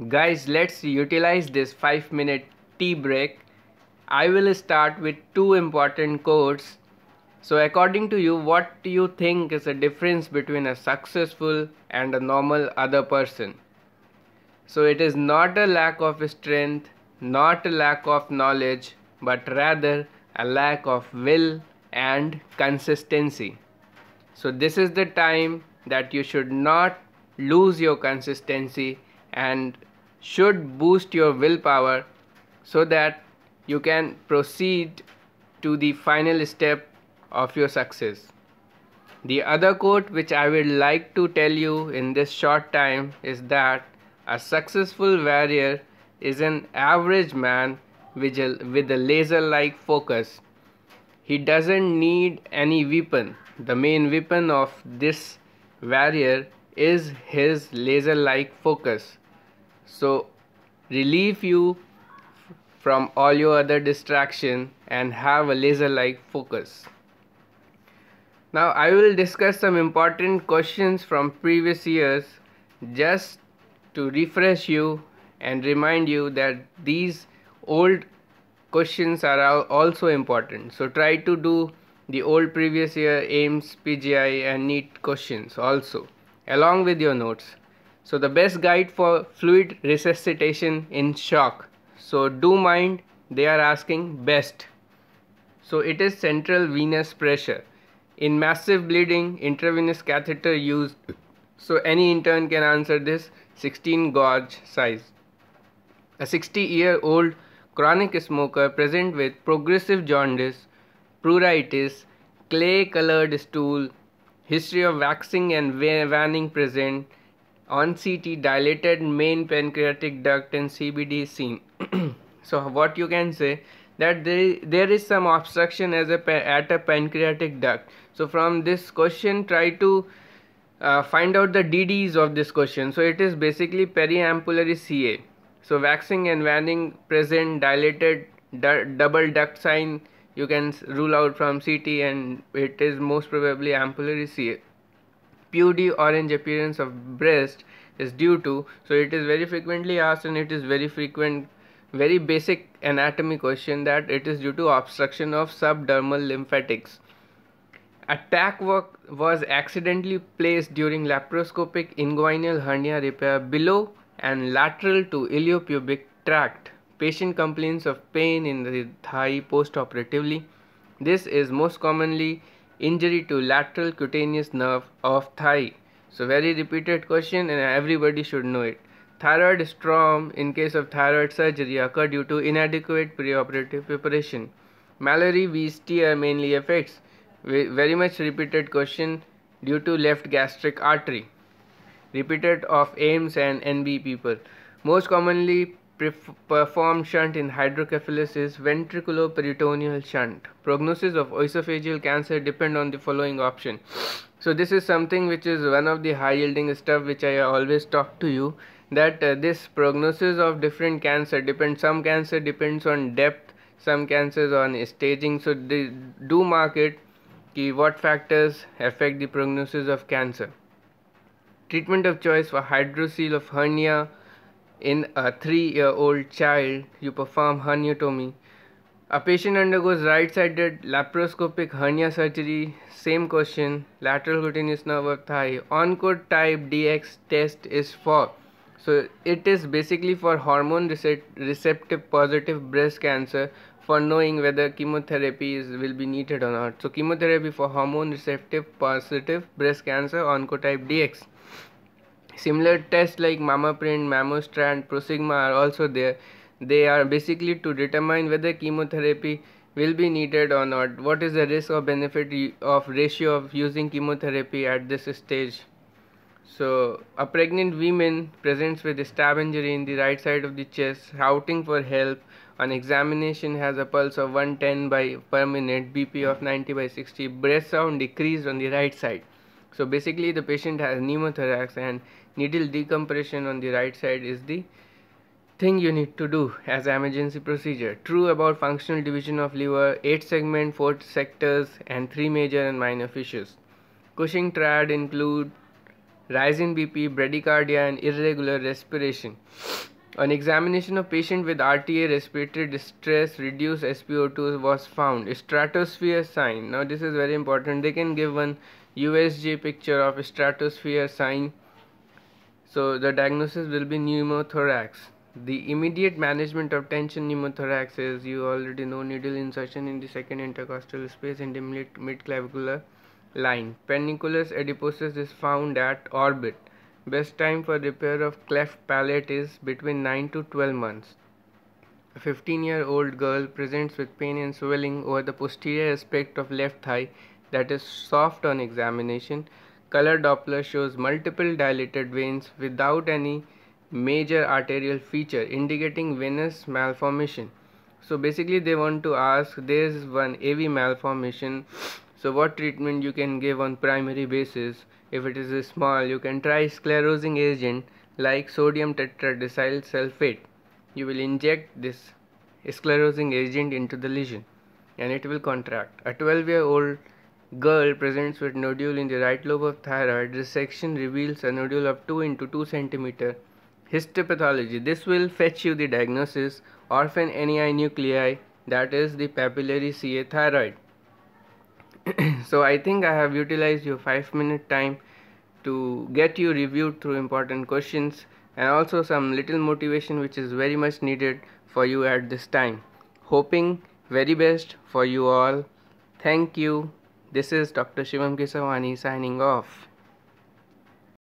Guys, let's utilize this 5-minute tea break. I will start with two important quotes. So according to you, what do you think is the difference between a successful and a normal other person? So it is not a lack of strength, not a lack of knowledge, but rather a lack of will and consistency. So this is the time that you should not lose your consistency and should boost your willpower so that you can proceed to the final step of your success. The other quote which I would like to tell you in this short time is that a successful warrior is an average man with a laser-like focus. He doesn't need any weapon. The main weapon of this warrior is his laser-like focus. So relieve you from all your other distraction and have a laser-like focus. Now I will discuss some important questions from previous years just to refresh you and remind you that these old questions are also important. So try to do the old previous year AIMS, PGI and NEET questions also along with your notes. So the best guide for fluid resuscitation in shock. So do mind, they are asking best. So it is central venous pressure. In massive bleeding, intravenous catheter used. So any intern can answer this. 16 gauge size. A 60-year-old chronic smoker present with progressive jaundice, pruritus, clay-colored stool, history of waxing and waning present, on CT dilated main pancreatic duct and CBD seen. So what you can say that there is some obstruction at a pancreatic duct. So from this question try to find out the DDs of this question. So it is basically periampullary CA. So waxing and waning present, dilated double duct sign you can rule out from CT, and it is most probably ampullary CA. PUD, orange appearance of breast, is due to. So it is very frequently asked and it is very basic anatomy question that it is due to obstruction of subdermal lymphatics. A tack was accidentally placed during laparoscopic inguinal hernia repair below and lateral to iliopubic tract. Patient complains of pain in the thigh postoperatively. This is most commonly injury to lateral cutaneous nerve of thigh. So very repeated question and everybody should know it. Thyroid storm in case of thyroid surgery occur due to inadequate preoperative preparation. Mallory Weiss-Steer mainly affects. Very much repeated question due to left gastric artery. Repeated of AIMS and NB people. Most commonly performed shunt in hydrocephalus is ventriculoperitoneal shunt. Prognosis of esophageal cancer depend on the following option. So this is something which is one of the high yielding stuff which I always talk to you, that this prognosis of different cancer depends. Some cancer depends on depth, some cancers on staging. So they do mark it what factors affect the prognosis of cancer. Treatment of choice for hydrocele of hernia in a 3-year-old child, you perform herniatomy. A patient undergoes right-sided laparoscopic hernia surgery. Same question, lateral cutaneous nerve of thigh. Oncotype DX test is for. So it is basically for hormone receptive positive breast cancer, for knowing whether chemotherapy will be needed or not. So chemotherapy for hormone receptive positive breast cancer, Oncotype DX. Similar tests like mammaprint, mammostrand, prosigma are also there. They are basically to determine whether chemotherapy will be needed or not. What is the risk or benefit of ratio of using chemotherapy at this stage? So a pregnant woman presents with a stab injury in the right side of the chest, shouting for help. On examination has a pulse of 110 per minute, BP of 90/60, breath sound decreased on the right side. So basically the patient has pneumothorax and needle decompression on the right side is the thing you need to do as emergency procedure. True about functional division of liver, 8 segment, 4 sectors and 3 major and minor fissures. Cushing triad include rise in BP, bradycardia, and irregular respiration. On examination of patient with RTA, respiratory distress, reduced SpO2 was found. Stratosphere sign. Now this is very important. They can give one USG picture of stratosphere sign. So the diagnosis will be pneumothorax. The immediate management of tension pneumothorax is, you already know, needle insertion in the second intercostal space in the mid-clavicular line. Pernicious adiposis is found at orbit. Best time for repair of cleft palate is between 9 to 12 months. A 15-year-old girl presents with pain and swelling over the posterior aspect of left thigh that is soft on examination. Color Doppler shows multiple dilated veins without any major arterial feature indicating venous malformation. So basically they want to ask, there is one AV malformation, so what treatment you can give on primary basis. If it is small, you can try sclerosing agent like sodium tetradecyl sulfate. You will inject this sclerosing agent into the lesion and it will contract. A 12-year-old girl presents with nodule in the right lobe of thyroid. Resection reveals a nodule of 2 into 2 cm. Histopathology. This will fetch you the diagnosis: orphan ani nuclei, that is the papillary CA thyroid. So I think I have utilized your 5-minute time to get you reviewed through important questions and also some little motivation which is very much needed for you at this time. Hoping very best for you all. Thank you. This is Dr. Shivam Kesavani signing off.